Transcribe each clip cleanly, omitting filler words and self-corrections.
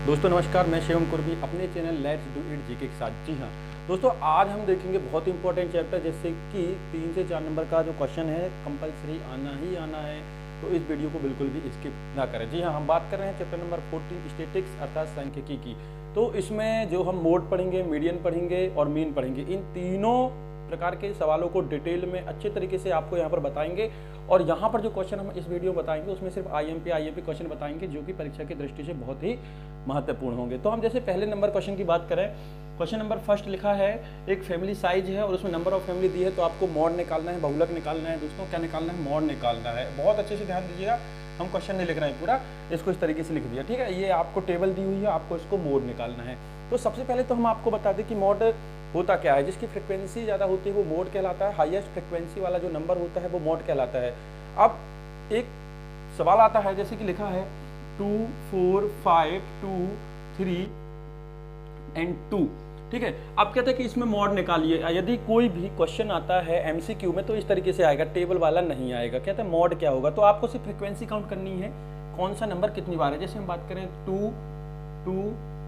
दोस्तों नमस्कार, मैं शिवम कुर्मी अपने channel let's do it GK के साथ। जी हाँ दोस्तों, आज हम देखेंगे बहुत इंपॉर्टेंट चैप्टर, जैसे कि 3 से 4 नंबर का जो क्वेश्चन है कंपलसरी आना ही आना है, तो इस वीडियो को बिल्कुल भी स्किप ना करें। जी हाँ, हम बात कर रहे हैं चैप्टर नंबर 14 स्टैटिस्टिक्स अर्थात सांख्यिकी की। तो इसमें जो हम मोड पढ़ेंगे, मीडियन पढ़ेंगे और मीन पढ़ेंगे, इन तीनों प्रकार के सवालों को डिटेल में अच्छे तरीके से आपको यहाँ पर बताएंगे। और यहाँ पर जो क्वेश्चन हम इस वीडियो में बताएंगे उसमें सिर्फ आईएमपी क्वेश्चन बताएंगे, जो कि परीक्षा की दृष्टि से बहुत ही महत्वपूर्ण होंगे। तो हम जैसे पहले नंबर क्वेश्चन की बात करें, क्वेश्चन नंबर फर्स्ट लिखा है, एक फैमिली साइज है और उसमें नंबर ऑफ फैमिली दी है, तो आपको मॉड निकालना है, बहुलक निकालना है। दोस्तों क्या निकालना है? मॉड निकालना है। बहुत अच्छे से ध्यान दीजिएगा, हम क्वेश्चन नहीं लिख रहे हैं पूरा, इसको इस तरीके से लिख दिया, ठीक है। ये आपको टेबल दी हुई है, आपको इसको मोड निकालना है। तो सबसे पहले तो हम आपको बता दें कि मोड होता क्या है। जिसकी फ्रिक्वेंसी ज़्यादा होती है वो मोड कहलाता है, हाईएस्ट फ्रिक्वेंसी वाला जो नंबर होता है वो मोड कहलाता है। अब एक सवाल आता है, जैसे कि लिखा है 2 4 5 2 3 एंड 2, ठीक है। अब कहते हैं कि इसमें मॉड निकालिए। यदि कोई भी क्वेश्चन आता है एमसीक्यू में तो इस तरीके से आएगा, टेबल वाला नहीं आएगा। कहते हैं मॉड क्या होगा, तो आपको सिर्फ फ्रिक्वेंसी काउंट करनी है, कौन सा नंबर कितनी बार है। जैसे हम बात करें 2 2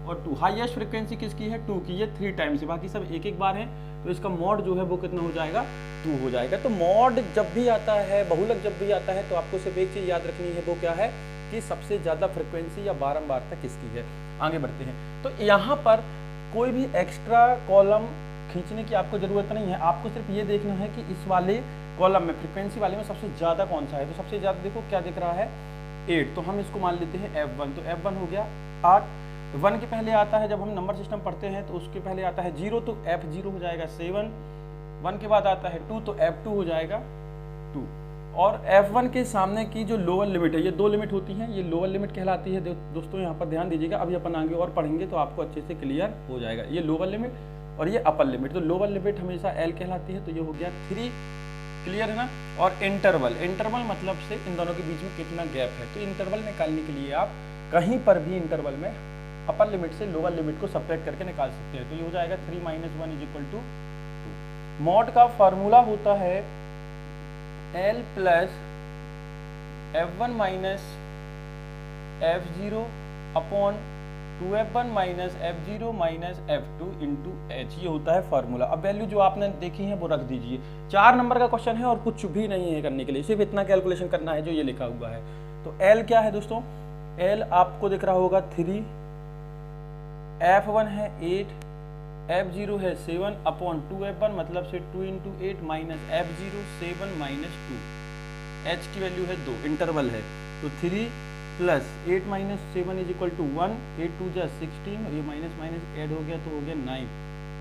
और 2, हाईएस्ट फ्रिक्वेंसी किसकी है? 2 की, ये 3 टाइम्स है, बाकी सब एक एक बार है, तो इसका मॉड जो है वो कितना हो जाएगा? 2 हो जाएगा। तो मॉड जब भी आता है, बहुलक जब भी आता है, तो आपको सिर्फ एक चीज याद रखनी है, वो क्या है कि सबसे ज्यादा फ्रिक्वेंसी या बारंबारता किसकी है। आगे बढ़ते हैं, तो यहाँ पर कोई भी एक्स्ट्रा कॉलम खींचने की आपको जरूरत नहीं है। आपको सिर्फ ये देखना है कि इस वाले कॉलम में, फ्रिक्वेंसी वाले में सबसे ज्यादा कौन सा है। तो सबसे ज्यादा देखो क्या दिख रहा है, 8, तो हम इसको मान लेते हैं F1। तो F1 हो गया 8। 1 के पहले आता है, जब हम नंबर सिस्टम पढ़ते हैं तो उसके पहले आता है 0, तो F0 हो जाएगा 7। 1 के बाद आता है 2, तो F2 हो जाएगा 2। और F1 के सामने की जो लोअर लिमिट है, ये 2 लिमिट होती हैं, ये लोअर लिमिट कहलाती है। दोस्तों यहाँ पर ध्यान दीजिएगा, अभी अपन आगे और पढ़ेंगे तो आपको अच्छे से क्लियर हो जाएगा। ये लोअर लिमिट और ये अपर लिमिट, तो लोअर लिमिट हमेशा L कहलाती है, तो ये हो गया 3, क्लियर है ना। और इंटरवल, इंटरवल मतलब से इन दोनों के बीच में कितना गैप है। तो इंटरवल निकालने के लिए आप कहीं पर भी इंटरवल में अपर लिमिट से लोअर लिमिट को सब्ट्रैक्ट करके निकाल सकते हैं। तो ये हो जाएगा 3 - 1 = 2। मॉड का फार्मूला होता है L + F1 - F0 upon 2F1 - F0 - F2 × H, ये होता है फार्मूला। अब वैल्यू जो आपने देखी है वो रख दीजिए। 4 नंबर का क्वेश्चन है और कुछ भी नहीं है करने के लिए, सिर्फ इतना कैलकुलेशन करना है जो ये लिखा हुआ है। तो L क्या है दोस्तों? L आपको दिख रहा होगा 3, F1 है 8, F0 है 7 अपॉन 2F1 मतलब से 2 × 8 - F0 7 - 2, H की वैल्यू है 2, इंटरवल है। तो 3 + 8 - 7 = 1, 8 2 जा 16, और ये माइनस माइनस ऐड हो गया तो हो गया 9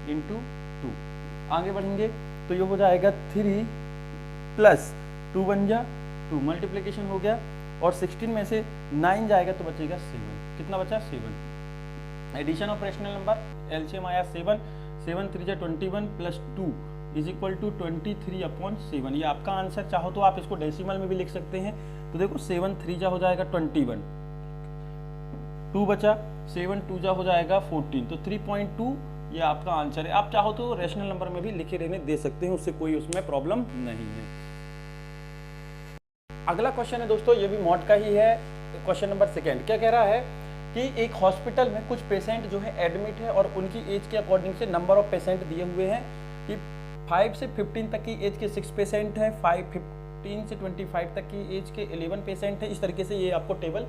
× 2। आगे बढ़ेंगे तो ये हो जाएगा 3 + 2 बन जा 2, मल्टीप्लिकेशन हो गया, और 16 में से 9 जाएगा तो बचेगा 7। कितना बचा? 7। Addition of rational number, LCM आया 7, 7 3 जा 21 + 2 = 23/7। ये आपका आंसर। चाहो तो आप इसको डेसिमल में भी लिख सकते हैं। तो देखो 7 3 जा हो जाएगा 21, 2 बचा, 7 2 जा हो जाएगा 14, तो 3.2 ये आपका आंसर है। आप चाहो तो रेशनल नंबर में भी लिखे रहने दे सकते हैं, उससे कोई उसमें प्रॉब्लम नहीं है। अगला क्वेश्चन है दोस्तों, ये भी मॉड का ही है। क्वेश्चन नंबर 2 क्या कह रहा है कि एक हॉस्पिटल में कुछ पेशेंट जो है एडमिट है और उनकी एज के अकॉर्डिंग से नंबर ऑफ पेशेंट दिए हुए हैं कि 5 से 15 तक की एज के 6 पेशेंट हैं, 15 से 25 तक की एज के 11 पेशेंट हैं। इस तरीके से ये आपको टेबल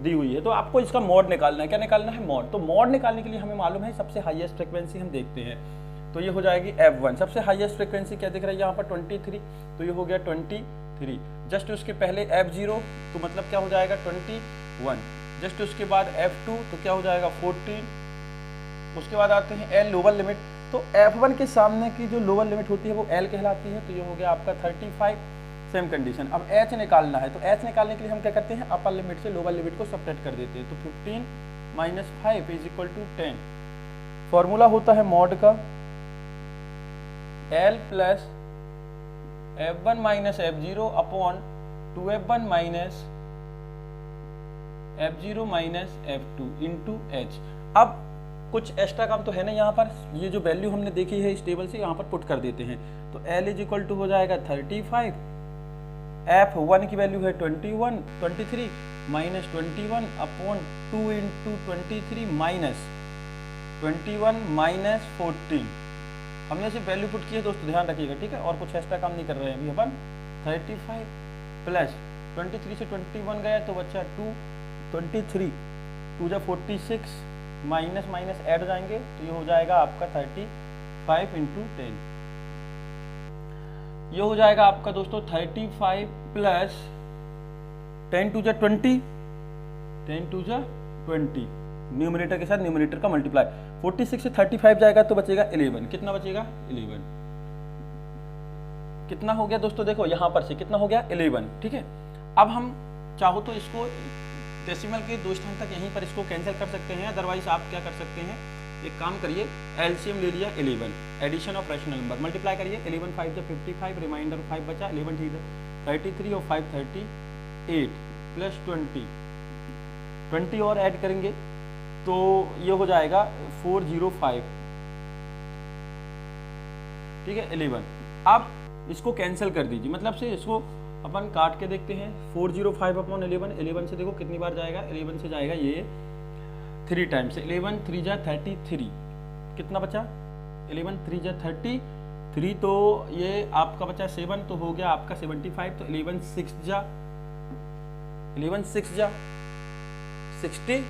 दी हुई है। तो आपको इसका मॉड निकालना है। क्या निकालना है? मॉड। तो मॉड निकालने के लिए हमें मालूम है सबसे हाईएस्ट फ्रिक्वेंसी हम देखते हैं, तो ये हो जाएगी F1। सबसे हाईएस्ट फ्रिक्वेंसी क्या दिख रहा है यहाँ पर? 23, तो ये हो गया 23। जस्ट उसके पहले F0, तो मतलब क्या हो जाएगा? 21। जस्ट उसके बाद F2, तो क्या हो जाएगा? 14। उसके बाद आते हैं L, लोअर लिमिट। तो F1 के सामने की जो लोअर लिमिट होती है वो L कहलाती है, तो ये हो गया आपका 35। Same condition. अब H निकालना है, तो H निकालने के लिए हम क्या करते हैं? अपर लिमिट से लोअर लिमिट को सब्ट्रैक्ट कर देते हैं। तो 15 - 5 = 10। फॉर्मूला होता है मॉड का L + F1 - F0 upon 2F1 - F0 - F2 × H। अब कुछ एक्स्ट्रा काम तो है ना यहाँ पर, ये जो वैल्यू हमने देखी है इस टेबल से यहाँ पर पुट कर देते हैं। तो L = हो जाएगा 35, F1 की वैल्यू है 23 minus 21 upon 2 into 23 minus 21 minus 14। हमने सिर्फ वैल्यू पुट की है दोस्तों, ध्यान रखिएगा, ठीक है, और कुछ एक्स्ट्रा काम नहीं कर रहे हैं अभी अपन। 35 प्लस 23 से 21 गया तो बच्चा 2, 23 2 जा 46 माइनस माइनस ऐड हो जाएंगे तो ये हो जाएगा आपका 35 इंटू 10। ये हो जाएगा आपका दोस्तों 35 प्लस 10 टू जा 20, 10 टू जा 20, न्यूमरेटर के साथ न्यूमरेटर का मल्टीप्लाई। 46 से 35 जाएगा तो बचेगा 11। कितना बचेगा? 11। कितना हो गया दोस्तों? देखो यहां पर से कितना हो गया? 11। ठीक है, अब हम चाहो तो इसको डेसिमल के 2 स्थान तक यहीं पर इसको कैंसिल कर सकते हैं, अदरवाइज आप क्या कर सकते हैं, एक काम करिए, एलसीएम ले लिया 11, addition of rational number, multiply करिए, 11 5 जा 55, रिमाइंडर 5 बचा, 11 3 33 और 5 38 प्लस 20 और ऐड करेंगे तो ये हो जाएगा 405। ठीक है, 11। अब इसको कैंसिल कर दीजिए, मतलब से इसको अपन काट के देखते हैं। 405 अपॉन 11, 11 से देखो कितनी बार जाएगा, 11 से जाएगा ये 3 टाइम्स, 11 3 जा 33, कितना बचा? 11 3 जा 33, तो ये आपका बचा 7, तो हो गया आपका 75, तो 11 6 जा 60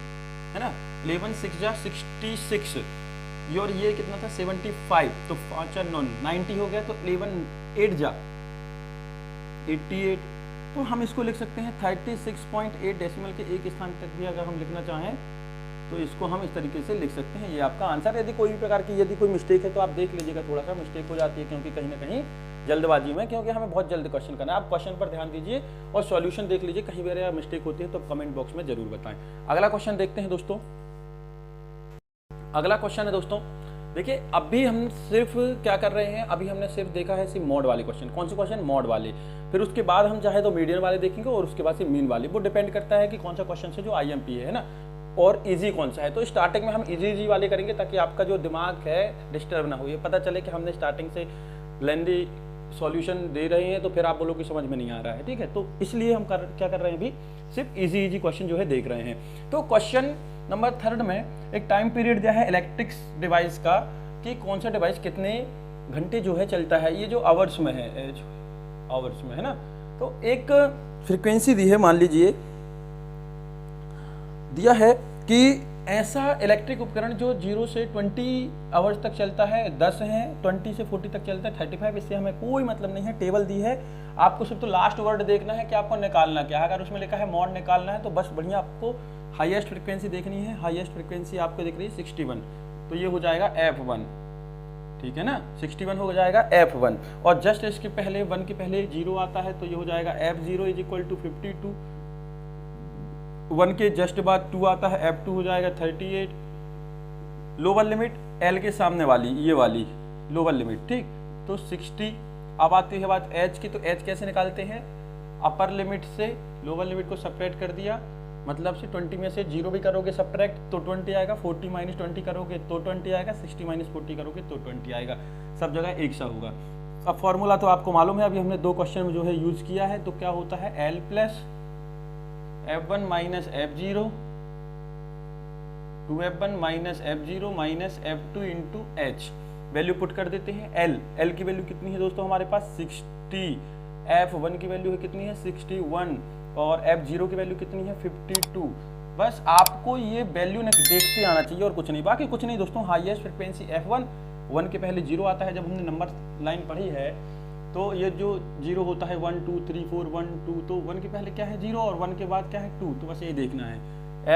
है ना, 11 6 जा 66, ये और ये कितना था 75, तो 5 9 90 हो गया, तो 11 8 जा 88, तो हम इसको लिख सकते हैं 36.8 डेसिमल के एक स्थान तक भी अगर हम लिखना चाहें तो इसको हम इस तरीके से लिख सकते हैं। ये आपका आंसर। यदि कोई भी प्रकार की यदि कोई मिस्टेक है तो आप देख लीजिएगा, थोड़ा सा मिस्टेक हो जाती है क्योंकि कहीं ना कहीं जल्दबाजी में, क्योंकि हमें बहुत जल्द क्वेश्चन करना है। आप क्वेश्चन पर ध्यान दीजिए और सॉल्यूशन देख लीजिए, कहीं भी मिस्टेक होती है तो कमेंट बॉक्स में जरूर बताएं। अगला क्वेश्चन देखते हैं दोस्तों। अगला क्वेश्चन है दोस्तों, देखिए अभी हम सिर्फ क्या कर रहे हैं, अभी हमने सिर्फ देखा है सिर्फ मॉड वाले क्वेश्चन। कौन से क्वेश्चन? मॉड वाले। फिर उसके बाद हम चाहे तो मीडियन वाले देखेंगे और उसके बाद से मीन वाले। वो डिपेंड करता है कि कौन सा क्वेश्चन है जो आईएमपी है ना, और इजी कौन सा है। तो स्टार्टिंग में हम इजी वाले करेंगे ताकि आपका जो दिमाग है डिस्टर्ब ना हो, ये पता चले कि हमने स्टार्टिंग से लेंदी सॉल्यूशन दे रहे हैं तो फिर आप बोलो कि समझ में नहीं आ रहा है। ठीक है, तो इसलिए हम क्या कर रहे हैं, अभी सिर्फ इजी क्वेश्चन जो है देख रहे हैं। तो क्वेश्चन नंबर 3 में एक टाइम पीरियड दिया है इलेक्ट्रिक्स डिवाइस का, कि कौन सा डिवाइस कितने घंटे जो है चलता है। ये जो आवर्स में है, आवर्स में है ना, तो एक फ्रीक्वेंसी दी है, मान लीजिए दिया है कि ऐसा इलेक्ट्रिक उपकरण जो 0 से 20 आवर्स तक चलता है, 10 है, 20 से 40 तक चलता है, 35, इससे हमें कोई मतलब नहीं है। टेबल दी है, आपको सिर्फ तो लास्ट वर्ड देखना है कि आपको निकालना क्या है। अगर उसमें लिखा है मॉड निकालना है तो बस बढ़िया आपको हाईएस्ट फ्रीक्वेंसी देखनी है। हाईएस्ट फ्रीक्वेंसी आपको दिख रही है 61, तो ये हो जाएगा F1। ठीक है ना, 61 हो जाएगा F1, और जस्ट इसके पहले 1 के पहले 0 आता है तो ये हो जाएगा F0 इज इक्वल टू 52। 1 के जस्ट बाद 2 आता है, F2 हो जाएगा 38। लोअर लिमिट L के सामने वाली, ये वाली लोअर लिमिट, ठीक, तो 60। अब आती है बात H की, तो H कैसे निकालते हैं? अपर लिमिट से लोअर लिमिट को सेपरेट कर दिया, मतलब से 20 में से 0 भी करोगे सब्ट्रैक्ट तो 20 आएगा, 40 माइनस 20 करोगे तो 20 आएगा, 60 माइनस 40 करोगे तो 20 आएगा। सब जगह एक सा होगा। अब फॉर्मूला तो आपको मालूम है, अभी हमने 2 क्वेश्चन में जो है यूज किया है। तो क्या होता है, L plus F1 minus F0, 2F1 minus F0 minus F2 into H। Value put कर देते हैं। L की वैल्यू कितनी है दोस्तों हमारे पास? 60। F1 की वैल्यू है कितनी है? 61, और F0 की वैल्यू कितनी है? 52। बस आपको ये वैल्यू ने देखते आना चाहिए और कुछ नहीं, बाकी कुछ नहीं दोस्तों। हाईएस्ट फ्रिक्वेंसी F1, 1 के पहले 0 आता है। जब हमने नंबर लाइन पढ़ी है तो ये जो 0 होता है 1 2 3 4 1 2, तो 1 के पहले क्या है? 0, और 1 के बाद क्या है? 2। तो बस ये देखना है।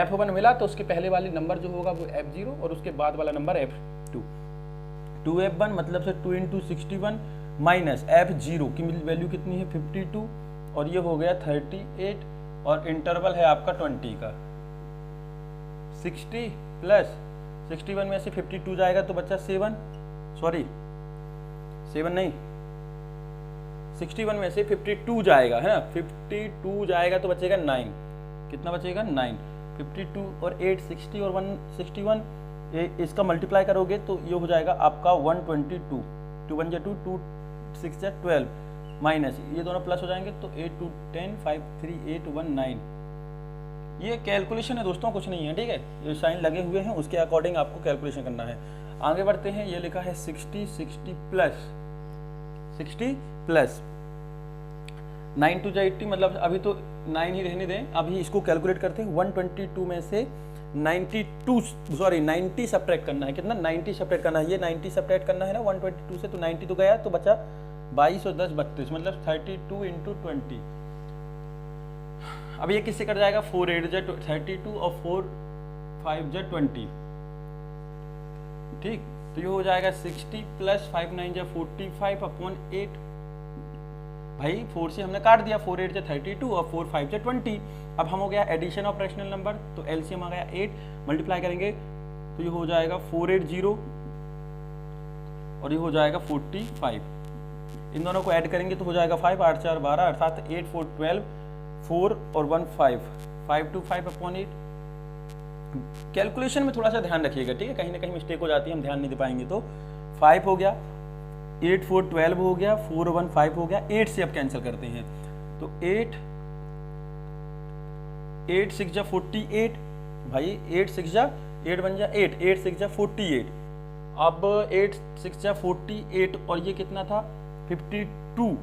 F1 मिला तो उसके पहले वाले नंबर जो होगा वो F0 और उसके बाद वाला नंबर F2। 2F1 मतलब से 2 इंटू 61 माइनस F0 की वैल्यू कितनी है? 52, और ये हो गया 38, और इंटरवल है आपका 20 का। 60 प्लस 61 में से 52 जाएगा तो बच्चा 7 नहीं, 61 में से 52 जाएगा, है ना, 52 जाएगा तो बचेगा 9। कितना बचेगा? 9। 52 और 8 60 और 161, इसका मल्टीप्लाई करोगे तो ये हो जाएगा आपका 122। 2 1 जा 2, 2 6 जा 12, माइनस, ये दोनों प्लस हो जाएंगे तो 8 2 10 5 3 8 1 9। ये कैलकुलेशन है दोस्तों, कुछ नहीं है, ठीक है। ये साइन लगे हुए हैं, उसके अकॉर्डिंग आपको कैलकुलेशन करना है। आगे बढ़ते हैं, ये लिखा है 60 60 प्लस 9 2 जा 80, मतलब अभी तो 9 ही रहने दें, अभी इसको कैलकुलेट करते हैं। 122 में से 90 सब्ट्रैक्ट करना है। कितना? 90 सब्ट्रैक्ट करना है। ये 90 सब्ट्रैक्ट करना है ना 122 से, तो 90 तो गया, तो बचा 22 और 10 32, मतलब 32 इंटू 20। अब ये किससे कट जाएगा? 4 8 जा 32 और 4 5 जा 20, ठीक। तो ये हो जाएगा 60 प्लस 5 9 जा 45 अपॉन 8। भाई 4 से हमने काट दिया, 4 8 जा 32 और 4 5 जा 20। अब हम हो गया एडिशन ऑफ रैशनल नंबर, तो एलसीएम आ गया 8, मल्टीप्लाई करेंगे तो ये हो जाएगा 480 और ये हो जाएगा 45। इन दोनों को ऐड करेंगे तो हो जाएगा 5 8 4 12, अर्थात 8 4 12, 4 और 1 5 5 2 5 अपॉन 8। कैलकुलेशन में थोड़ा सा ध्यान रखिएगा, ठीक है, कहीं ना कहीं मिस्टेक हो जाती है, हम ध्यान नहीं दे पाएंगे। तो 5 हो गया, 8 4 12 हो गया, 4 1 5 हो गया, 8 से अब कैंसिल करते हैं तो 8 6 जा 48। भाई 8 6 जा 8 बन जा 8, 8 6 जा 48। अब 8 6 जा 48 और ये कितना था? 52।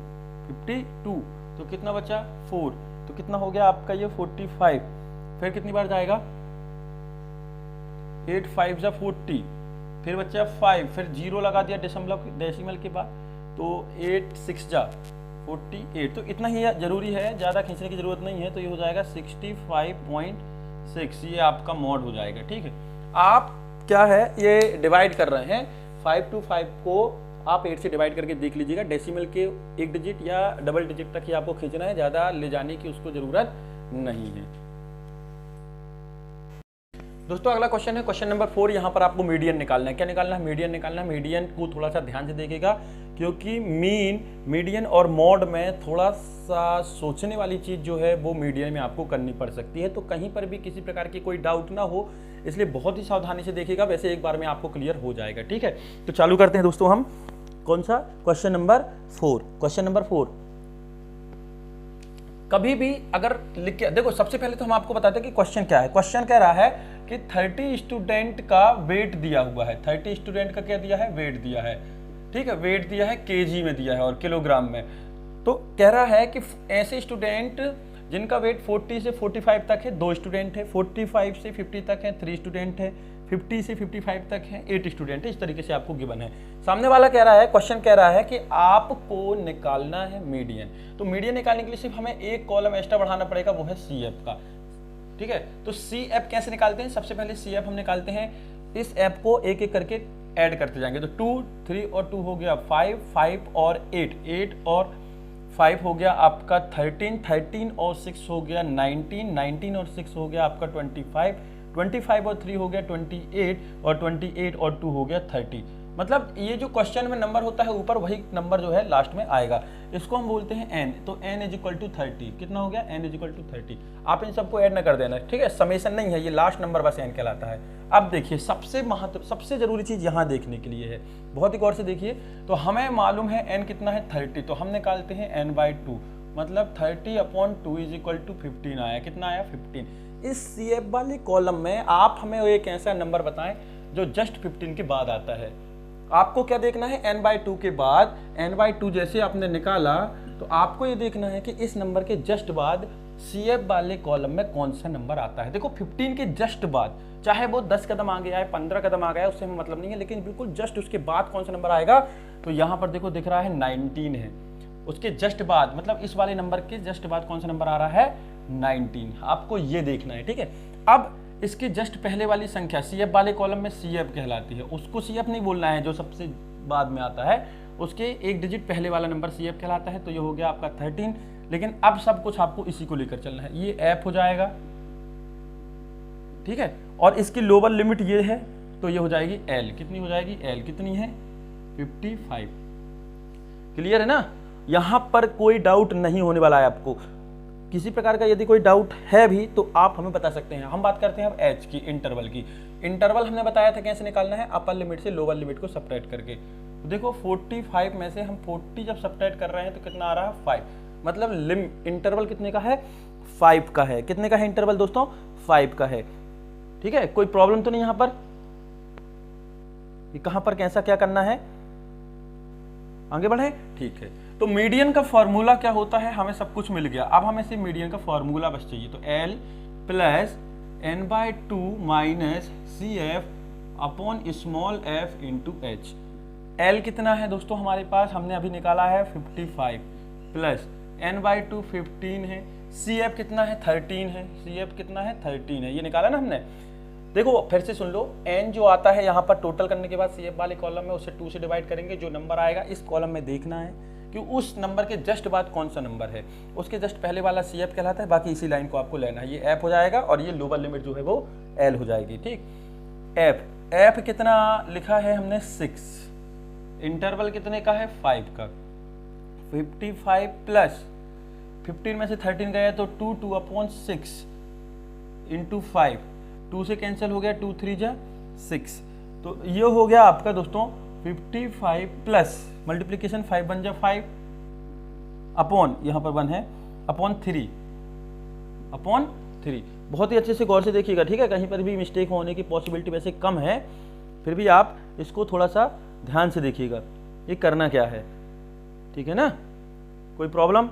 तो कितना बचा? 4, तो कितना हो गया आपका ये 45। फिर कितनी बार जाएगा? 8 5 जा 40, फिर बचा 5, फिर 0 लगा दिया डेसिमल के बाद, तो 8 6 जा 48। तो इतना ही जरूरी है, ज़्यादा खींचने की जरूरत नहीं है। तो ये हो जाएगा 65.6, ये आपका मॉड हो जाएगा, ठीक है। आप क्या है ये डिवाइड कर रहे हैं, 5 to 5 को आप 8 से डिवाइड करके देख लीजिएगा। डेसिमल के एक डिजिट या डबल डिजिट तक ही आपको खींचना है, ज़्यादा ले जाने की उसको ज़रूरत नहीं है। दोस्तों अगला क्वेश्चन है क्वेश्चन नंबर 4। यहाँ पर आपको मीडियन निकालना है। क्या निकालना है? मीडियन निकालना है। मीडियन को थोड़ा सा ध्यान से देखिएगा, क्योंकि मीडियन और मॉड में थोड़ा सा सोचने वाली चीज़ जो है वो मीडियन में आपको करनी पड़ सकती है। तो कहीं पर भी किसी प्रकार की कोई डाउट ना हो, इसलिए बहुत ही सावधानी से देखिएगा। वैसे एक बार में आपको क्लियर हो जाएगा, ठीक है। तो चालू करते हैं दोस्तों हम। कौन सा? Question number 4। क्वेश्चन नंबर 4 कभी भी अगर लिख के देखो, सबसे पहले तो हम आपको बताते हैं कि क्वेश्चन क्या है। क्वेश्चन कह रहा है कि 30 स्टूडेंट का वेट दिया हुआ है। 30 स्टूडेंट का क्या दिया है? वेट दिया है, ठीक है। वेट दिया है केजी में दिया है और किलोग्राम में। तो कह रहा है कि ऐसे स्टूडेंट जिनका वेट 40 से 45 तक है 2 स्टूडेंट है, 45 से 50 तक है 3 स्टूडेंट है, 50 से 55 तक है 8 स्टूडेंट है। इस तरीके से आपको गिवन है। सामने वाला कह रहा है, क्वेश्चन कह रहा है कि आपको निकालना है मीडियन। तो मीडियन निकालने के लिए सिर्फ हमें एक कॉलम एक्स्ट्रा बढ़ाना पड़ेगा, वो है CF का, ठीक है। तो CF कैसे निकालते हैं? सबसे पहले CF हम निकालते हैं, इस ऐप को एक एक करके ऐड करते जाएंगे। तो 2 3 और 2 हो गया 5, 5 और 8, 8 और 5 हो गया आपका 13, 13 और 6 हो गया 19, 19 और 6 हो गया आपका 25, 25 और 3 हो गया 28 और 28 और 2 हो गया 30। मतलब ये जो क्वेश्चन में नंबर होता है ऊपर, वही नंबर जो है लास्ट में आएगा। इसको हम बोलते हैं n। तो n = 30। कितना हो गया? n = 30। आप इन सबको ऐड ना कर देना, ठीक है। समेशन नहीं है, ये लास्ट नंबर बस n कहलाता है। अब देखिए सबसे जरूरी चीज यहाँ देखने के लिए है, बहुत ही गौर से देखिए। तो हमें मालूम है n कितना है? 30। तो हम निकालते हैं n/2, मतलब 30/2 = 15 आया। कितना आया? 15। इस CF वाले कॉलम में आप हमें एक ऐसा नंबर बताएं जो जस्ट 15 के बाद आता है। आपको क्या देखना है? n/2 के बाद, n/2 जैसे आपने निकाला तो आपको ये देखना है कि इस नंबर के जस्ट बाद CF वाले कॉलम में कौन सा नंबर आता है। देखो 15 के जस्ट बाद, चाहे वो 10 कदम आ गया है, 15 कदम आ गया है, उससे हमें मतलब नहीं है, लेकिन बिल्कुल जस्ट उसके बाद कौन सा नंबर आएगा। तो यहाँ पर देखो दिख रहा है 19 है, उसके जस्ट बाद, मतलब इस वाले नंबर के जस्ट बाद कौन सा नंबर आ रहा है? 19। आपको ये देखना है, ठीक है। अब इसके जस्ट पहले वाली संख्या CF वाले कॉलम में CF कहलाती है, उसको CF नहीं बोलना है जो सबसे बाद में आता है, उसके एक डिजिट पहले वाला नंबर CF कहलाता है। तो ये हो गया आपका 13। लेकिन अब सब कुछ आपको इसी को लेकर चलना है। ये F हो जाएगा, ठीक है, और इसकी लोअर लिमिट ये है, तो ये हो जाएगी L। कितनी हो जाएगी? L कितनी है? 55। क्लियर है ना? यहां पर कोई डाउट नहीं होने वाला है आपको। किसी प्रकार का यदि कोई डाउट है भी तो आप हमें बता सकते हैं। हम बात करते हैं अब H की, इंटरवल की। इंटरवल हमने बताया था कैसे निकालना है, अपर लिमिट से लोअर लिमिट को सब्ट्रैक्ट करके। तो देखो 45 में से हम 40 जब सब्ट्रैक्ट कर रहे हैं तो कितना आ रहा है 5, मतलब इंटरवल कितने का है 5 का है। कितने का है इंटरवल दोस्तों 5 का है। ठीक है, कोई प्रॉब्लम तो नहीं यहाँ पर, ये कहां पर कैसा क्या करना है, आगे बढ़े। ठीक है, तो मीडियन का फॉर्मूला क्या होता है, हमें सब कुछ मिल गया, अब हमें सिर्फ मीडियन का फॉर्मूला बस चाहिए। तो L plus n/2 minus CF upon small f into H. L कितना है दोस्तों हमारे पास, हमने अभी निकाला है 55 प्लस n/2 15 है, CF कितना है 13 है, CF कितना है 13 है, ये निकाला ना हमने। देखो फिर से सुन लो, n जो आता है यहाँ पर टोटल करने के बाद CF वाले कॉलम में उसे 2 से डिवाइड करेंगे, जो नंबर आएगा इस कॉलम में देखना है कि उस नंबर के जस्ट बाद कौन सा नंबर है, उसके जस्ट पहले वाला CF कहलाता है, बाकी इसी लाइन को आपको लेना है। ये F हो जाएगा और ये लोअर लिमिट जो है वो L हो जाएगी। ठीक, F कितना लिखा है हमने 6, इंटरवल कितने का है 5 का, 55 प्लस 15 में से 13 गया तो 2/6 इंटू 5, 2 से कैंसिल हो गया, 2 3 जा 6, तो ये हो गया आपका दोस्तों 55 प्लस मल्टीप्लीकेशन 5 बन जा 5 अपॉन यहाँ पर 1 है अपॉन 3 बहुत ही अच्छे से गौर से देखिएगा। ठीक है, कहीं पर भी मिस्टेक होने की पॉसिबिलिटी वैसे कम है, फिर भी आप इसको थोड़ा सा ध्यान से देखिएगा ये करना क्या है। ठीक है ना, कोई प्रॉब्लम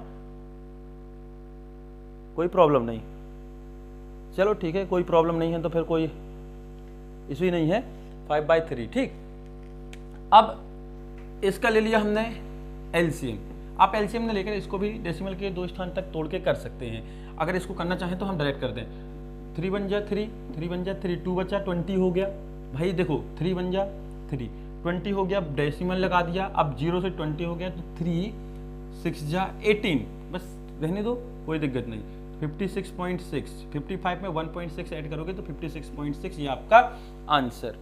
नहीं, चलो ठीक है, कोई प्रॉब्लम नहीं है तो फिर कोई इशू ही नहीं है। 5/3। ठीक, अब इसका ले लिया हमने LCM। आप LCM ने लेकर इसको भी डेसिमल के 2 स्थान तक तोड़ के कर सकते हैं। अगर इसको करना चाहें तो हम डायरेक्ट कर दें, 3 बन जा 3, 3 बन जा 3, 2 बचा 20 हो गया। भाई देखो 3 बन जा 3, 20 हो गया, डेसिमल लगा दिया, अब 0 से 20 हो गया तो 3 6 जा 18, बस रहने दो, कोई दिक्कत नहीं। 56.6, 55 में 1.6 ऐड करोगे तो 56.6 ये आपका आंसर।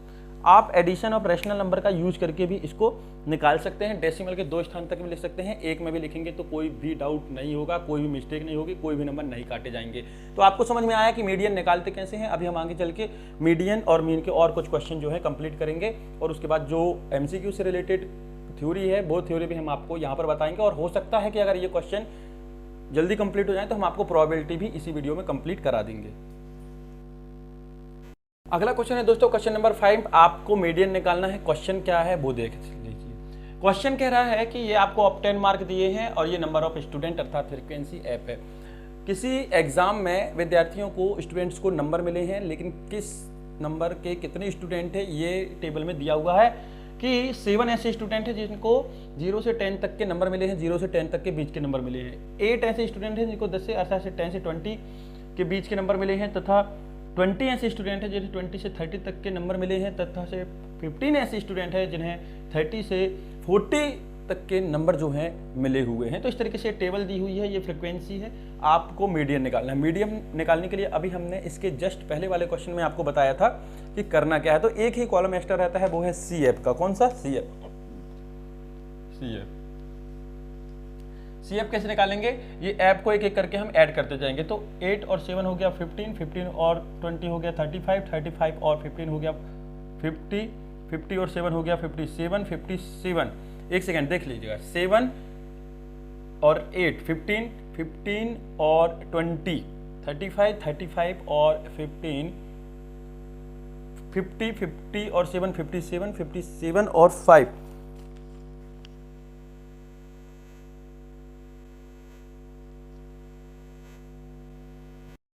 आप एडिशन ऑफ रैशनल नंबर का यूज करके भी इसको निकाल सकते हैं, डेसिमल के 2 स्थान तक भी लिख सकते हैं, एक में भी लिखेंगे तो कोई भी डाउट नहीं होगा, कोई भी मिस्टेक नहीं होगी, कोई भी नंबर नहीं काटे जाएंगे। तो आपको समझ में आया कि मीडियन निकालते कैसे हैं। अभी हम आगे चल के मीडियन और मीन के और कुछ क्वेश्चन जो है कंप्लीट करेंगे, और उसके बाद जो MCQ से रिलेटेड थ्योरी है वो थ्योरी भी हम आपको यहाँ पर बताएंगे। और हो सकता है कि अगर ये क्वेश्चन जल्दी कंप्लीट हो जाए तो हम आपको प्रोबेबिलिटी भी इसी वीडियो में कंप्लीट करा देंगे। अगला क्वेश्चन है दोस्तों क्वेश्चन नंबर 5, आपको मीडियन निकालना है। क्वेश्चन क्या है वो देख लीजिए। क्वेश्चन कह रहा है कि ये आपको ऑफ 10 मार्क दिए हैं और ये नंबर ऑफ स्टूडेंट अर्थात फ्रीक्वेंसी एफ है। किसी एग्जाम में विद्यार्थियों को स्टूडेंट्स को नंबर मिले हैं, लेकिन किस नंबर के कितने स्टूडेंट है ये टेबल में दिया हुआ है कि 7 ऐसे स्टूडेंट हैं जिनको 0 से 10 तक के नंबर मिले हैं, 0 से 10 तक के बीच के नंबर मिले हैं। 8 ऐसे स्टूडेंट हैं जिनको 10 से अर्थात से 10 से 20 के बीच के नंबर मिले हैं, तथा 20 ऐसे स्टूडेंट हैं जिन्हें 20 से 30 तक के नंबर मिले हैं, तथा से 15 ऐसे स्टूडेंट हैं जिन्हें 30 से 40 तक के नंबर जो हैं मिले हुए हैं। तो इस तरीके से टेबल दी हुई है, ये फ्रीक्वेंसी है। आपको मीडियन निकालना है। मीडियन निकालने के लिए अभी हमने इसके जस्ट पहले वाले क्वेश्चन में आपको बताया था कि करना क्या है। तो एक ही कॉलम एक्स्ट्रा रहता है, वो है CF का। कौन सा? CF कैसे निकालेंगे? ये ऐप को एक एक करके हम ऐड करते जाएंगे। तो 8 और 7 हो गया 15, 15 और 20 हो गया 35, 35 और 15 हो गया 50, 50 और 7 हो गया 57, 57। एक सेकेंड देख लीजिएगा, 7 और 8 15, 15 और 20 35, 35 और 15 50, 50 और 7 57, 57 और 5।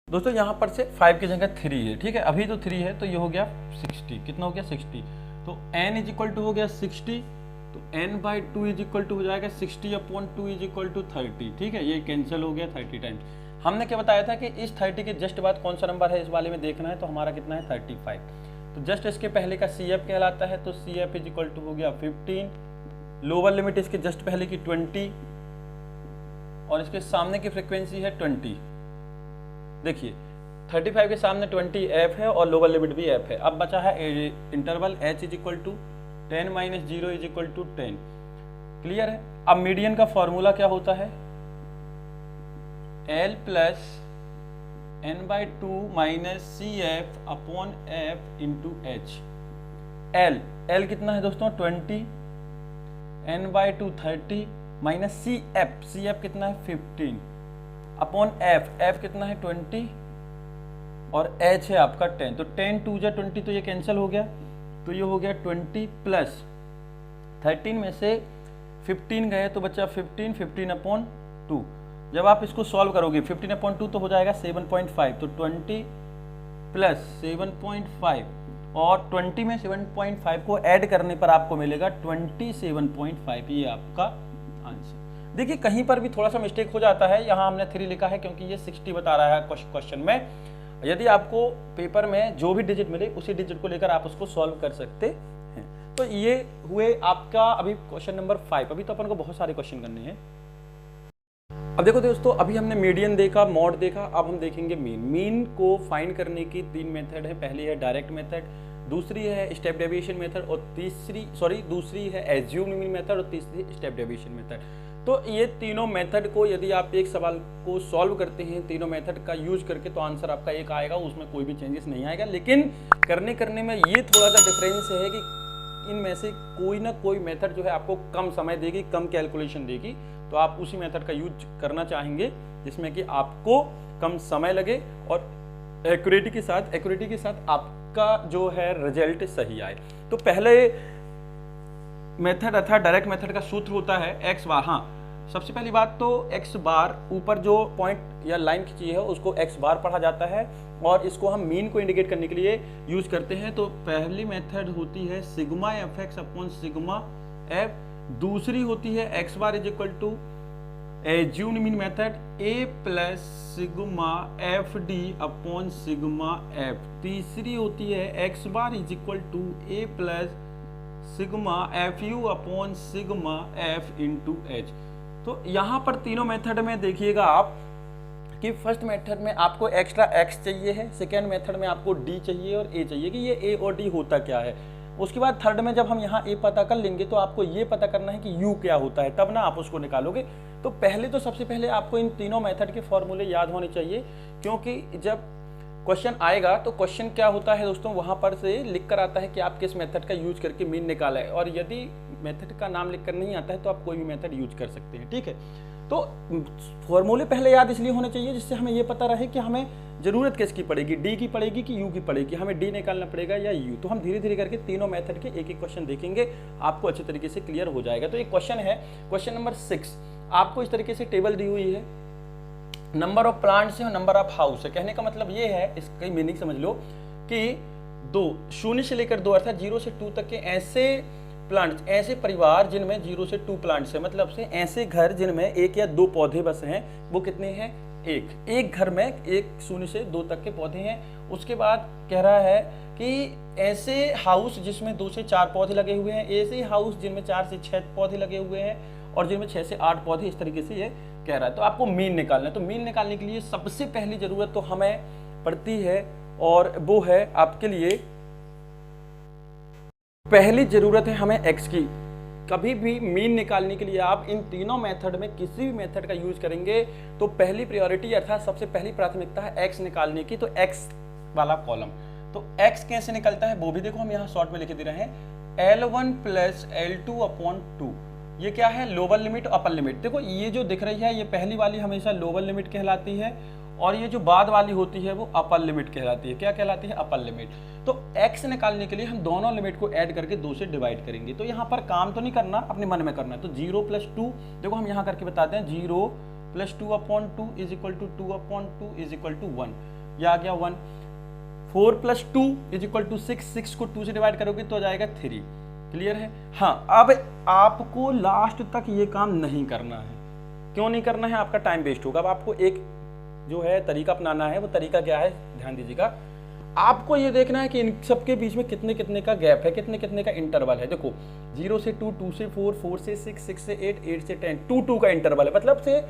दोस्तों यहाँ पर से 5 की जगह 3 है, ठीक है। अभी तो 3 है तो ये हो गया 60। कितना हो गया? 60। तो n इज इक्वल टू हो गया 60, तो n/2 इज इक्वल टू हो जाएगा 60/2 इज इक्वल टू 30, ठीक है। ये कैंसिल हो गया 30 टाइम्स। हमने क्या बताया था कि इस 30 के जस्ट बाद कौन सा नंबर है इस वाले में देखना है। तो हमारा कितना है? 35। तो जस्ट इसके पहले का CF कहलाता है, तो CF इज इक्वल टू हो गया 15, लोअर लिमिट इसके जस्ट पहले की 20 और इसके सामने की फ्रिक्वेंसी है 20। देखिए 35 के सामने 20 F है और लोअर लिमिट भी F है। अब बचा है interval H is equal to 10 - 0 is equal to 10। Clear है? अब मीडियन का फॉर्मूला क्या होता है? L plus n/2 minus CF upon F into H। L कितना है दोस्तों? 20, n/2 30 माइनस सी एफ कितना है 15 अपॉन एफ कितना है 20 और h है आपका 10। तो 10 2 जा 20 तो ये कैंसिल हो गया, तो ये हो गया 20 प्लस 13 में से 15 गए तो बच्चा 15 अपॉन 2। जब आप इसको सॉल्व करोगे 15 अपॉन 2 तो हो जाएगा 7.5, तो 20 प्लस 7.5 और 20 में 7.5 को ऐड करने पर आपको मिलेगा 27.5, ये आपका आंसर। देखिए कहीं पर भी थोड़ा सा मिस्टेक हो जाता है, यहाँ हमने 3 लिखा है क्योंकि ये 60 बता रहा है क्वेश्चन में। यदि आपको पेपर में जो भी डिजिट मिले उसी डिजिट को लेकर आप उसको सॉल्व कर सकते हैं। तो ये हुए आपका अभी क्वेश्चन नंबर 5। अभी तो अपन को बहुत सारे क्वेश्चन करने हैं। अब देखो दोस्तों, अभी हमने मीडियन देखा, मॉड देखा, अब हम देखेंगे मीन। मीन को फाइंड करने की 3 मेथड है। पहली है डायरेक्ट मेथड, दूसरी है स्टेप डेविएशन मेथड और दूसरी है एज्यूम मीन मेथड और तीसरी स्टेप डेविएशन मेथड। तो ये तीनों मेथड को यदि आप एक सवाल को सॉल्व करते हैं तीनों मेथड का यूज करके तो आंसर आपका एक आएगा, उसमें कोई भी चेंजेस नहीं आएगा। लेकिन करने में ये थोड़ा सा डिफरेंस है कि इनमें से कोई ना कोई मेथड जो है आपको कम समय देगी, कम कैलकुलेशन देगी, तो आप उसी मेथड का यूज करना चाहेंगे जिसमें कि आपको कम समय लगे और एक्यूरेटी के साथ आपका जो है रिजल्ट सही आए। तो पहले मेथड अर्थात डायरेक्ट मेथड का सूत्र होता है x बार। हाँ, सबसे पहली बात तो x बार ऊपर जो पॉइंट या लाइन खींची है उसको x बार पढ़ा जाता है और इसको हम मीन को इंडिकेट करने के लिए यूज करते हैं। तो पहली मेथड होती है sigma fx upon sigma f, दूसरी होती है x bar is equal to assumed mean method a plus sigma F D upon sigma f, तीसरी होती है x bar is equal to a plus sigma F U upon sigma F into H. तो यहाँ पर तीनों method में देखिएगा आप कि फर्स्ट मेथड में आपको एक्स्ट्रा x चाहिए है, सेकेंड मेथड में आपको d चाहिए और a चाहिए कि ये a और d होता क्या है। उसके बाद थर्ड में जब हम यहाँ a पता कर लेंगे तो आपको ये पता करना है कि u क्या होता है, तब ना आप उसको निकालोगे। तो सबसे पहले आपको इन तीनों मेथड के फॉर्मूले याद होने चाहिए, क्योंकि जब क्वेश्चन आएगा तो क्वेश्चन क्या होता है दोस्तों, वहां पर से लिख कर आता है कि आप किस मेथड का यूज करके मीन निकाला है, और यदि मेथड का नाम लिख कर नहीं आता है तो आप कोई भी मेथड यूज कर सकते हैं। ठीक है, तो फॉर्मूले पहले याद इसलिए होने चाहिए जिससे हमें ये पता रहे कि हमें जरूरत किसकी पड़ेगी, डी की पड़ेगी कि यू की पड़ेगी, हमें डी निकालना पड़ेगा या यू। तो हम धीरे धीरे करके तीनों मेथड के एक एक क्वेश्चन देखेंगे, आपको अच्छे तरीके से क्लियर हो जाएगा। तो एक क्वेश्चन है, क्वेश्चन नंबर 6, आपको इस तरीके से टेबल दी हुई है, नंबर ऑफ प्लांट्स है और नंबर ऑफ हाउस है। कहने का मतलब ये है, इसकी मीनिंग समझ लो कि 0 से लेकर 2 अर्थात 0 से 2 तक के ऐसे प्लांट्स, ऐसे परिवार जिनमें 0 से 2 प्लांट्स है, मतलब से ऐसे घर जिनमें 1 या 2 पौधे बस हैं, वो कितने हैं, एक घर में 0 से 2 तक के पौधे हैं। उसके बाद कह रहा है कि ऐसे हाउस जिसमें 2 से 4 पौधे लगे हुए हैं, ऐसे हाउस जिनमें 4 से 6 पौधे लगे हुए हैं और जिनमें 6 से 8 पौधे, इस तरीके से ये कह रहा है। तो आपको मीन निकालना है। तो मीन निकालने के लिए सबसे पहली जरूरत तो हमें पड़ती है और वो है आपके लिए, पहली जरूरत है हमें x की। कभी भी मीन निकालने के लिए आप इन तीनों मेथड में किसी भी मेथड का यूज करेंगे तो पहली प्रायोरिटी अर्थात सबसे पहली प्राथमिकता है x निकालने की। तो x वाला कॉलम, तो x कैसे निकलता है वो भी देखो, हम यहाँ शॉर्ट में लिख दे रहे हैं, L1 प्लस L2 अपॉन 2। ये क्या है, लोअर लिमिट अपर लिमिट। देखो ये जो दिख रही है ये पहली वाली हमेशा लोअर लिमिट कहलाती है और ये जो बाद वाली होती है वो अपर लिमिट कहलाती है। क्या कहलाती है, अपर लिमिट। तो x निकालने के लिए हम दोनों लिमिट को ऐड करके 2 से डिवाइड करेंगे। तो यहाँ पर काम तो नहीं करना, अपने मन में करना है। तो 0 प्लस 2, देखो हम यहाँ करके बताते हैं, 0 plus 2 upon 2 is equal to 2 upon 2 is equal to 1, यह आ गया 1। 4 प्लस 2 इज इक्वल टू 6, 6 को 2 से डिवाइड करोगे तो आ जाएगा 3। क्लियर है। हाँ, अब आपको लास्ट तक ये काम नहीं करना है। क्यों नहीं करना है, आपका टाइम वेस्ट होगा। अब आपको एक जो है तरीका अपनाना है, वो तरीका क्या है ध्यान दीजिएगा। आपको ये देखना है कि इन सबके बीच में कितने कितने का गैप है, कितने कितने का इंटरवल है। देखो 0 से 2, 2 से 4, 4 से 6, 6 से 8, 8 से 10, 2 2 का इंटरवल है, मतलब से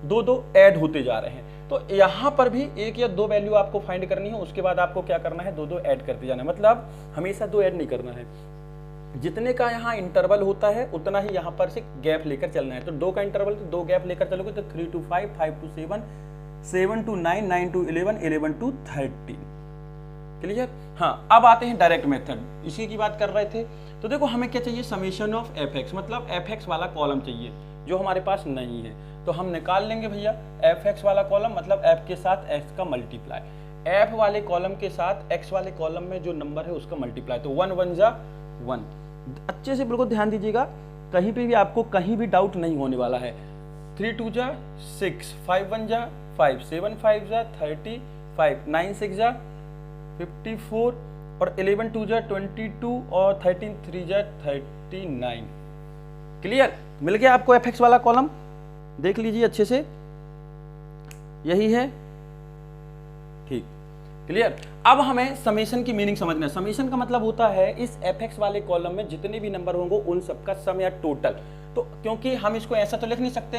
2 2 ऐड होते जा रहे हैं। तो यहाँ पर भी 1 या 2 वैल्यू आपको फाइंड करनी है, उसके बाद आपको क्या करना है, 2 2 ऐड करते जाना है। मतलब हमेशा 2 ऐड नहीं करना है, जितने का यहाँ इंटरवल होता है उतना ही यहाँ पर से गैप लेकर चलना है। तो 2 का इंटरवल, तो 2 गैप लेकर चलोगे तो 3 to 5, 5 to 7, 7 to 9, 9 to 11, 11 to 13। Clear. हाँ, अब आते हैं डायरेक्ट मेथड, इसी की बात कर रहे थे। तो देखो हमें क्या चाहिए, समेशन ऑफ एफ एक्स, मतलब एफ एक्स वाला कॉलम चाहिए जो हमारे पास नहीं है। तो हम निकाल लेंगे भैया एफ एक्स वाला कॉलम, मतलब एफ के साथ एक्स का मल्टीप्लाई, एफ वाले कॉलम के साथ एक्स वाले कॉलम में जो नंबर है उसका मल्टीप्लाई। तो 1 1 जा 1। अच्छे से बिल्कुल ध्यान दीजिएगा, कहीं पे भी आपको कहीं भी डाउट नहीं होने वाला है। 3 2 जा 6, 5 1 जा 5, 7 5 जा 35, 9 6 जा 54 और 11 2 जा 22 और 13 3 जा 39। क्लियर, मिल गया आपको एफ एक्स वाला कॉलम, देख लीजिए अच्छे से, यही है, ठीक, क्लियर। अब हमें समेशन की मीनिंग समझना है। समेशन का मतलब होता है इस एफ एक्स वाले कॉलम में जितने भी नंबर होंगे उन सबका सम या टोटल। तो क्योंकि हम इसको ऐसा तो लिख नहीं सकते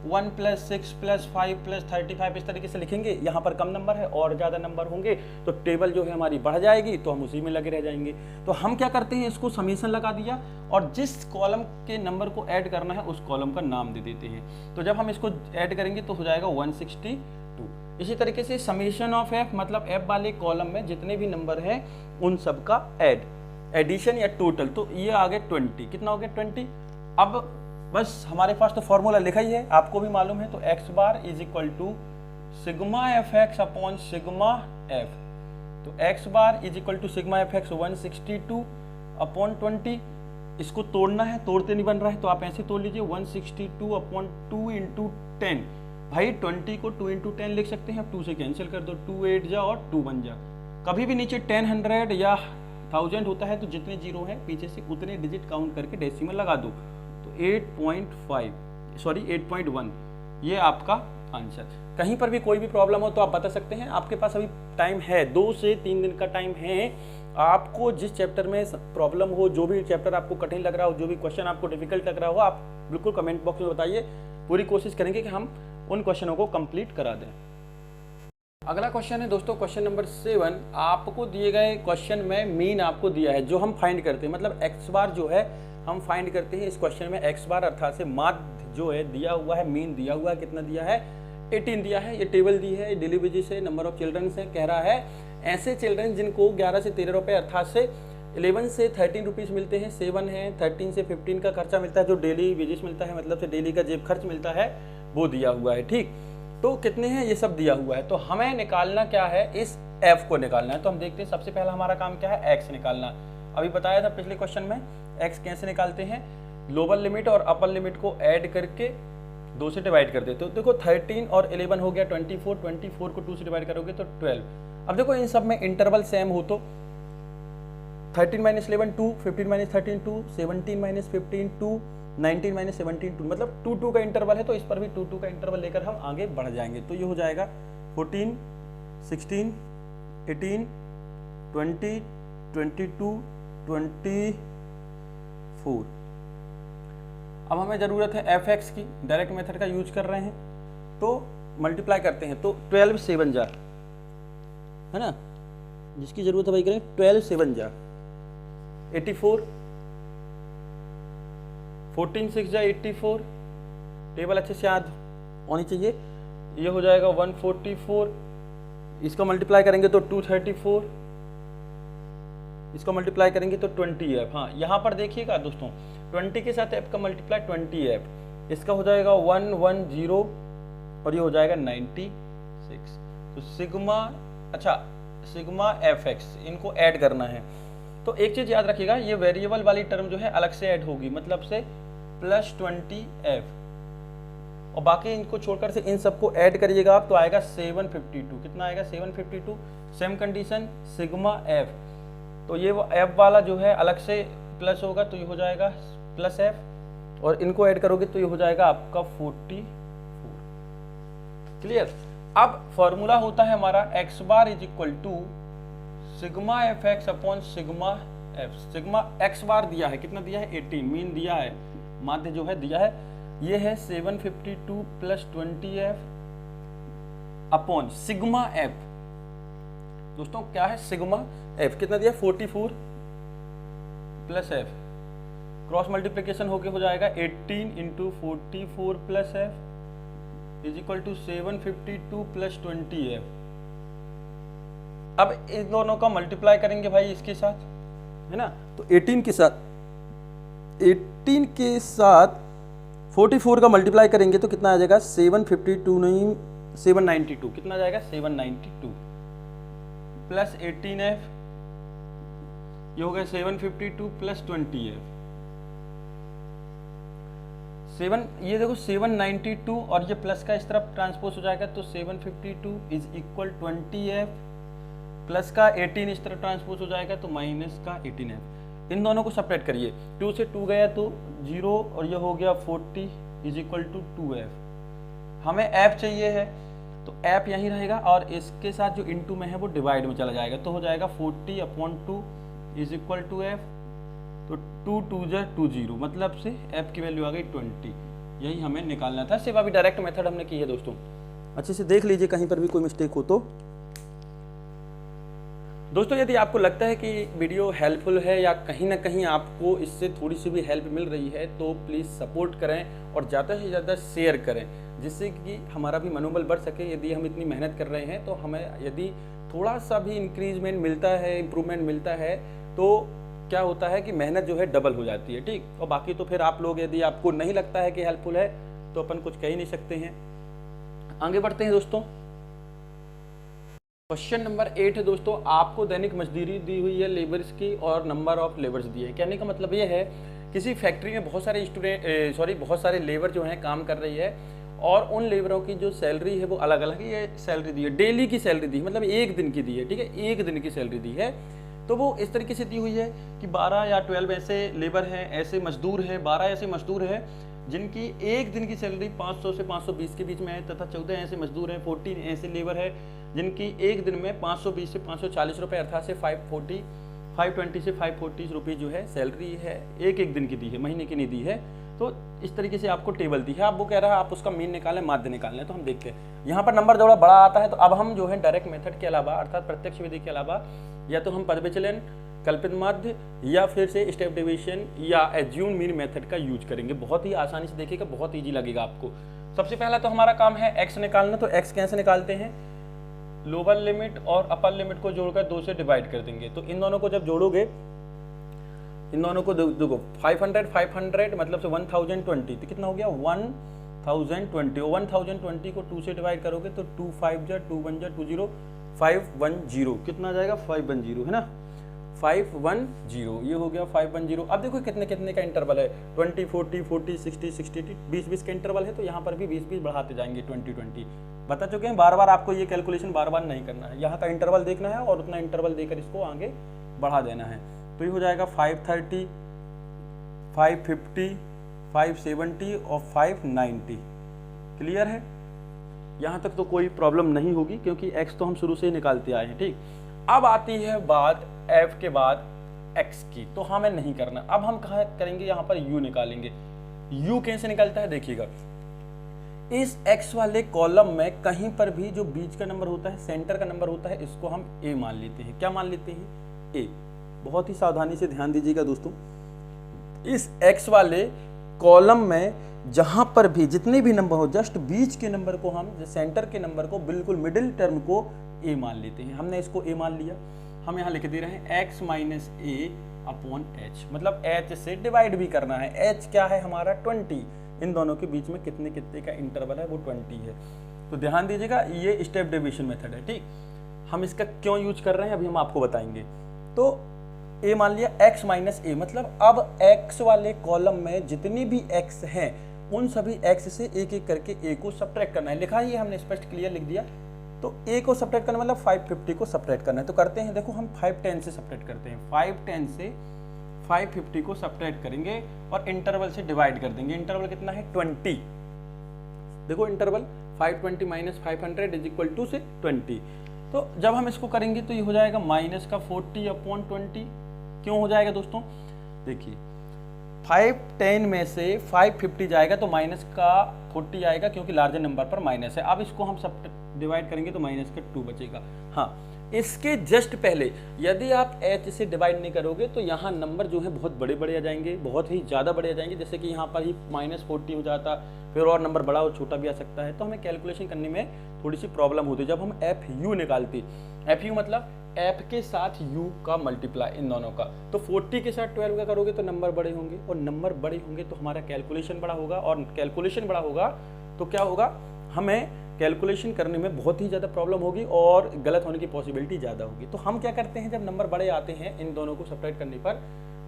1 + 6 + 5 + 35 इस तरीके से लिखेंगे, यहाँ पर कम नंबर है और ज़्यादा नंबर होंगे तो टेबल जो है हमारी बढ़ जाएगी, तो हम उसी में लगे रह जाएंगे। तो हम क्या करते हैं, इसको समेशन लगा दिया और जिस कॉलम के नंबर को ऐड करना है उस कॉलम का नाम दे देते हैं। तो जब हम इसको ऐड करेंगे तो हो जाएगा 162। इसी तरीके से समेशन ऑफ एफ, मतलब एफ वाले कॉलम में जितने भी नंबर हैं उन सब का एडिशन या टोटल। तो ये आ गए 20, कितना हो गया 20। अब बस हमारे पास तो फॉर्मूला लिखा ही है, आपको भी मालूम है। तो x bar is equal to sigma F x upon sigma f. तो x bar is equal to sigma F x 162 upon 20। इसको तोड़ना है, तोड़ते नहीं बन रहा है तो आप ऐसे तोड़ लीजिए 162 अपॉन 2 × 10। भाई 20 को 2 × 10 लिख सकते हैं, 2 से कैंसिल कर दो, 2 8 जा और 2 1 जा। कभी भी नीचे 10 100 या 1000 होता है तो जितने जीरो हैं पीछे से उतने डिजिट काउंट करके डेसिमल लगा दो। तो 8.1 ये आपका आंसर। कहीं पर भी कोई भी प्रॉब्लम हो तो आप बता सकते हैं, आपके पास अभी टाइम है, 2 से 3 दिन का टाइम है। आपको जिस चैप्टर में प्रॉब्लम हो, जो भी चैप्टर आपको कठिन लग रहा हो, जो भी क्वेश्चन आपको डिफिकल्ट लग रहा हो, आप बिल्कुल कमेंट बॉक्स में बताइए, पूरी कोशिश करेंगे कि हम उन क्वेश्चनों को कंप्लीट करा दें। अगला क्वेश्चन है दोस्तों, क्वेश्चन नंबर 7। आपको दिए गए क्वेश्चन में मीन आपको दिया है जो हम फाइंड करते हैं, मतलब एक्स बार जो है हम फाइंड करते हैं। इस क्वेश्चन में एक्स बार अर्थात से माध्य जो है दिया हुआ है, मीन दिया हुआ है, कितना दिया है 18 दिया है। ये टेबल दी है, डेली वेजेस है, नंबर ऑफ चिल्ड्रन से कह रहा है ऐसे चिल्ड्रन जिनको 11 से 13 रुपये अर्थात से 11 से 13 रुपीज़ मिलते हैं, 7 है 13 से 15 का खर्चा मिलता है, जो डेली वेजेस मिलता है, मतलब से डेली का जेब खर्च मिलता है, वो दिया हुआ है। ठीक, तो कितने हैं ये सब दिया हुआ है। तो हमें निकालना क्या है, इस एफ को निकालना है। तो हम देखते हैं सबसे पहला हमारा काम क्या है, एक्स निकालना। अभी बताया था पिछले क्वेश्चन में एक्स कैसे निकालते हैं, लोअर लिमिट और अपर लिमिट को ऐड करके 2 से डिवाइड कर देते हो। देखो 13 और 11 हो गया 24, 24 को 2 से डिवाइड करोगे तो 12। अब देखो इन सब में इंटरवल सेम हो तो 13 - 11 2, 15 - 13 2, 17 - 15 2, 19 - 17 2, मतलब 2 2 का इंटरवल है तो इस पर भी 2 2 का इंटरवल लेकर हम आगे बढ़ जाएंगे। तो ये हो जाएगा 14 16 18 20 22 24। अब हमें ज़रूरत है एफ एक्स की, डायरेक्ट मेथड का यूज कर रहे हैं तो मल्टीप्लाई करते हैं। तो 12 7 जा, है ना, जिसकी ज़रूरत है भाई करें 12 7 जा 84, 14 6 जा 84। टेबल अच्छे से याद होनी चाहिए। ये हो जाएगा 144, इसको मल्टीप्लाई करेंगे तो 234, इसको मल्टीप्लाई करेंगे तो 20f। हाँ, यहाँ पर देखिएगा दोस्तों 20 के साथ f का मल्टीप्लाई 20f, इसका हो जाएगा 110 और ये हो जाएगा 96। तो सिग्मा, अच्छा सिग्मा एफ एक्स, इनको ऐड करना है। तो एक चीज़ याद रखिएगा, ये वेरिएबल वाली टर्म जो है अलग से ऐड होगी, मतलब से +20f, और बाकी इनको छोड़कर से इन सबको ऐड करिएगा आप तो आएगा 752। कितना आएगा 752। सेम कंडीशन सिग्मा एफ, तो ये वो एफ वाला जो है अलग से प्लस होगा तो ये हो जाएगा +f, और इनको ऐड करोगे तो ये हो जाएगा आपका 44। क्लियर। अब फॉर्मूला होता है हमारा X bar is equal to sigma F x upon sigma F. Sigma X bar दिया है, कितना दिया है 18, मीन दिया है, माध्य जो है दिया है, ये है 752 + 20f अपॉन सिग्मा एफ। दोस्तों क्या है सिग्मा एफ, कितना दिया 44 + f, क्रॉस मल्टीप्लिकेशन होके हो जाएगा 18 × 44 + f is equal to 752 + 20f। अब इन दोनों का मल्टीप्लाई करेंगे भाई इसके साथ, है ना, तो 18 के साथ 44 का मल्टीप्लाई करेंगे तो कितना आ जाएगा 752 नहीं 792, कितना जाएगा 792 प्लस 18f, ये हो गया 752 प्लस 20f, ये देखो 792 और ये प्लस का इस तरफ ट्रांसपोज हो जाएगा तो 752 इज इक्वल 20f प्लस का 18 इस तरफ ट्रांसपोज हो जाएगा तो माइनस का 18f। इन दोनों को सेपरेट करिए, 2 से 2 गया तो 0 और ये हो गया 40 इज इक्वल टू 2f। हमें f चाहिए है तो f यहीं रहेगा और इसके साथ जो इनटू में है वो डिवाइड में चला जाएगा तो हो जाएगा 40/2 इज इक्वल टू f, तो 2 2 20 मतलब से f की वैल्यू आ गई 20। यही हमें निकालना था, सिर्फ अभी डायरेक्ट मेथड हमने की है दोस्तों, अच्छे से देख लीजिए कहीं पर भी कोई मिस्टेक हो तो। दोस्तों यदि आपको लगता है कि वीडियो हेल्पफुल है या कहीं ना कहीं आपको इससे थोड़ी सी भी हेल्प मिल रही है तो प्लीज़ सपोर्ट करें और ज़्यादा से ज़्यादा शेयर करें, जिससे कि हमारा भी मनोबल बढ़ सके। यदि हम इतनी मेहनत कर रहे हैं तो हमें यदि थोड़ा सा भी इंक्रीजमेंट मिलता है, इम्प्रूवमेंट मिलता है तो क्या होता है कि मेहनत जो है डबल हो जाती है, ठीक। और बाकी तो फिर आप लोग यदि आपको नहीं लगता है कि हेल्पफुल है तो अपन कुछ कह ही नहीं सकते हैं। आगे बढ़ते हैं दोस्तों। क्वेश्चन नंबर 8 है दोस्तों, आपको दैनिक मजदूरी दी हुई है लेबर्स की और नंबर ऑफ लेबर्स दिए है। कहने का मतलब ये है किसी फैक्ट्री में बहुत सारे लेबर जो हैं काम कर रही है और उन लेबरों की जो सैलरी है वो अलग अलग है। ये सैलरी दी है, डेली की सैलरी दी है, मतलब एक दिन की दी है, ठीक है, एक दिन की सैलरी दी है। तो वो इस तरीके से दी हुई है कि 12 या 12 ऐसे लेबर हैं, ऐसे मजदूर हैं, 12 ऐसे मजदूर हैं जिनकी एक दिन की सैलरी 500 से 520 के बीच में है, तथा 14 ऐसे मजदूर हैं, 14 ऐसे लेबर है जिनकी एक दिन में 520 से 540 रुपये अर्थात से 520 से 540 रुपये जो है सैलरी है, एक दिन की दी है, महीने की नहीं दी है। तो इस तरीके से आपको टेबल दी है। अब वो कह रहा है आप उसका मीन निकालें, माध्य निकालें, तो हम देखते हैं। यहाँ पर नंबर थोड़ा बड़ा आता है तो अब हम जो है डायरेक्ट मेथड के अलावा अर्थात प्रत्यक्ष विधि के अलावा या तो हम पदविचलन, कल्पित माध्य या फिर से स्टेप डिवीजन या एज्यूम मीन मेथड का यूज करेंगे। बहुत ही आसानी से देखिएगा, बहुत ईजी लगेगा आपको। सबसे पहला तो हमारा काम है एक्स निकालना, तो एक्स कैसे निकालते हैं, लोअर लिमिट और अपर लिमिट को जोड़कर 2 से डिवाइड कर देंगे। तो इन दोनों को जब जोड़ोगे, इन दोनों को देखो 500 मतलब से 1020, तो कितना हो गया 1020। और 1020 को 2 से डिवाइड करोगे तो 2 5 जा 2 1 जा 20 510, कितना आ जाएगा 510, है ना, 510, ये हो गया 510। अब देखो कितने कितने का इंटरवल है, 20 40 40 60 60 20 का इंटरवल है, तो यहाँ पर भी 20 बढ़ाते जाएंगे 20 बता चुके हैं। बार बार आपको ये कैलकुलेशन बार बार नहीं करना है, यहाँ का इंटरवल देखना है और उतना इंटरवल देकर इसको आगे बढ़ा देना है। तो ये हो जाएगा 530 550 570 और 590। क्लियर है, यहाँ तक तो कोई प्रॉब्लम नहीं होगी क्योंकि x तो हम शुरू से ही निकालते आए हैं, ठीक। अब आती है बात f के बाद x की, तो हमें नहीं करना। अब हम कहाँ करेंगे, यहाँ पर u निकालेंगे। u कैसे निकलता है देखिएगा, इस x वाले कॉलम में कहीं पर भी जो बीच का नंबर होता है, सेंटर का नंबर होता है, इसको हम a मान लेते हैं। क्या मान लेते हैं, a। बहुत ही सावधानी से ध्यान दीजिएगा दोस्तों, इस x वाले कॉलम में जहां पर भी जितने भी नंबर हो, जस्ट बीच के नंबर को हम, सेंटर के नंबर को, बिल्कुल मिडिल टर्म को a मान लेते हैं। हमने इसको a मान लिया, हम यहाँ लिख दे रहे हैं x minus a upon h, मतलब h से डिवाइड भी करना है। h क्या है हमारा 20, इन दोनों के बीच में कितने कितने का इंटरवल है, वो 20 है। तो ध्यान दीजिएगा, ये स्टेप डिवीजन मेथड है, ठीक। हम इसका क्यों यूज कर रहे हैं अभी हम आपको बताएंगे। तो a मान लिया, x माइनस a, मतलब अब x वाले कॉलम में जितनी भी x हैं उन सभी x से एक एक करके a को सब्ट्रैक्ट करना है। लिखा ये हमने स्पष्ट क्लियर लिख दिया। तो a को सब्ट्रैक्ट करना मतलब 550 को सब्ट्रैक्ट करना है। तो करते हैं, देखो हम 510 से सब्ट्रैक्ट करते हैं, 510 से 550 को सब्ट्रैक्ट करेंगे और इंटरवल से डिवाइड कर देंगे। इंटरवल कितना है 20, देखो interval 520 minus 500 is equal to से 20। तो जब हम इसको करेंगे तो ये हो जाएगा माइनस का 40 अपॉन 20। क्यों हो जाएगा दोस्तों, देखिए 510 में से 550 जाएगा तो माइनस का 40 आएगा क्योंकि लार्जर नंबर पर माइनस है। अब इसको हम सब डिवाइड करेंगे तो माइनस का 2 बचेगा। हाँ, इसके जस्ट पहले यदि आप h से डिवाइड नहीं करोगे तो यहाँ नंबर जो है बहुत बड़े बड़े आ जाएंगे, बहुत ही ज़्यादा बड़े आ जाएंगे। जैसे कि यहाँ पर ही -40 हो जाता, फिर और नंबर बड़ा और छोटा भी आ सकता है, तो हमें कैलकुलेशन करने में थोड़ी सी प्रॉब्लम होती है जब हम FU निकालती। FU मतलब F के साथ U का मल्टीप्लाई इन दोनों का। तो 40 के साथ 12 का करोगे तो नंबर बड़े होंगे, और नंबर बड़े होंगे तो हमारा कैलकुलेशन बड़ा होगा, और कैलकुलेशन बड़ा होगा तो क्या होगा, हमें कैलकुलेशन करने में बहुत ही ज़्यादा प्रॉब्लम होगी और गलत होने की पॉसिबिलिटी ज़्यादा होगी। तो हम क्या करते हैं, जब नंबर बड़े आते हैं इन दोनों को सब्ट्रैक्ट करने पर,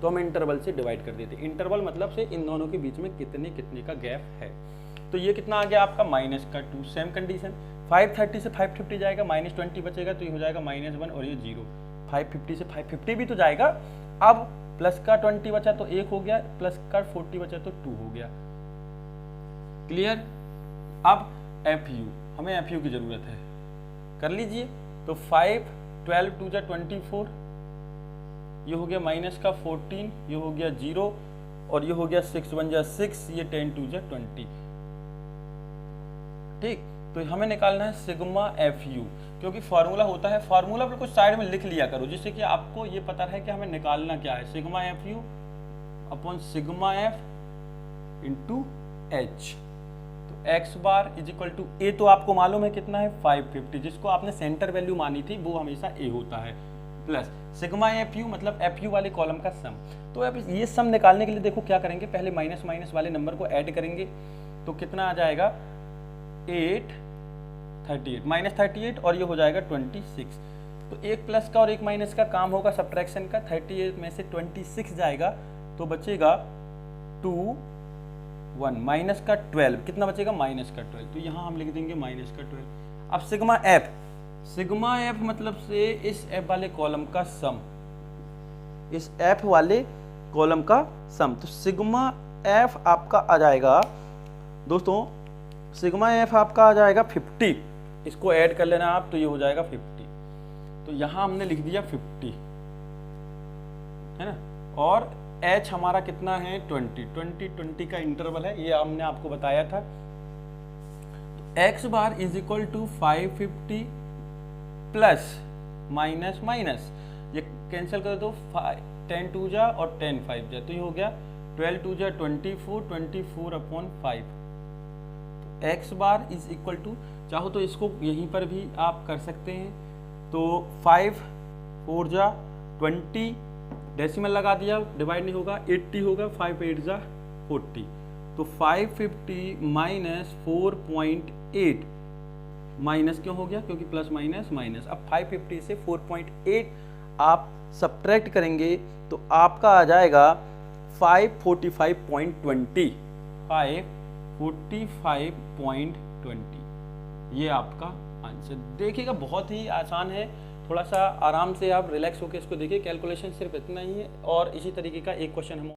तो हम इंटरवल से डिवाइड कर देते हैं। इंटरवल मतलब से इन दोनों के बीच में कितने कितने का गैप है। तो ये कितना आ गया आपका -2, सेम कंडीशन। 530 से 550 जाएगा, -20 बचेगा, तो ये हो जाएगा -1 और ये 0। 550 से 550 भी तो जाएगा। अब प्लस का 20 बचा तो 1 हो गया, प्लस का 40 बचा तो 2 हो गया। क्लियर। अब FU, हमें FU की जरूरत है, कर लीजिए। तो 5, 12 2 जा 24, ये हो गया -14, ये हो गया 0, और ये हो गया 6 1 जा 6, ये 10 2 जा 20। ठीक, तो हमें निकालना है सिग्मा FU, क्योंकि फार्मूला होता है, फार्मूला बिल्कुल साइड में लिख लिया करो जिससे कि आपको ये पता है कि हमें निकालना क्या है। Sigma FU upon sigma F into H। तो x bar is equal to A, तो आपको मालूम है कितना है 550, जिसको आपने सेंटर वैल्यू मानी थी वो हमेशा A होता है, प्लस सिग्मा FU मतलब FU वाले कॉलम का सम। तो अब ये सम निकालने के लिए देखो क्या करेंगे, पहले माइनस माइनस वाले नंबर को ऐड करेंगे, तो कितना आ जाएगा 838 -38, और ये हो जाएगा 26। तो एक प्लस का और एक माइनस का काम होगा सब्ट्रैक्शन का। 38 में से 26 जाएगा तो बचेगा 2 1, माइनस का 12, कितना बचेगा -12, तो यहाँ हम लिख देंगे -12। अब सिग्मा F मतलब से इस F वाले कॉलम का सम, इस F वाले कॉलम का सम। तो सिग्मा F आपका आ जाएगा दोस्तों, सिग्मा F आपका आ जाएगा 50, इसको ऐड कर लेना आप, तो ये हो जाएगा 50। तो यहाँ हमने लिख दिया 50, है ना, और H हमारा कितना है 20 का इंटरवल है, ये हमने आपको बताया था। तो x bar is equal to 550 plus minus minus, ये कैंसिल कर दो, 10 2 जा और 10 5 जा, तो ये हो गया 12 2 जा 24 अपॉन 5। तो x bar is equal to, चाहो तो इसको यहीं पर भी आप कर सकते हैं, तो 5 4 जा 20, डेसिमल लगा दिया, डिवाइड नहीं होगा, 80 होगा, 5 8 जा 40। तो 550 माइनस 4.8, माइनस क्यों हो गया, क्योंकि प्लस माइनस माइनस। अब 550 से 4.8 आप सब्ट्रैक्ट करेंगे तो आपका आ जाएगा 545.20, 545.20, ये आपका आंसर। देखिएगा बहुत ही आसान है, थोड़ा सा आराम से आप रिलैक्स होकर इसको देखिए। कैलकुलेशन सिर्फ इतना ही है, और इसी तरीके का एक क्वेश्चन हम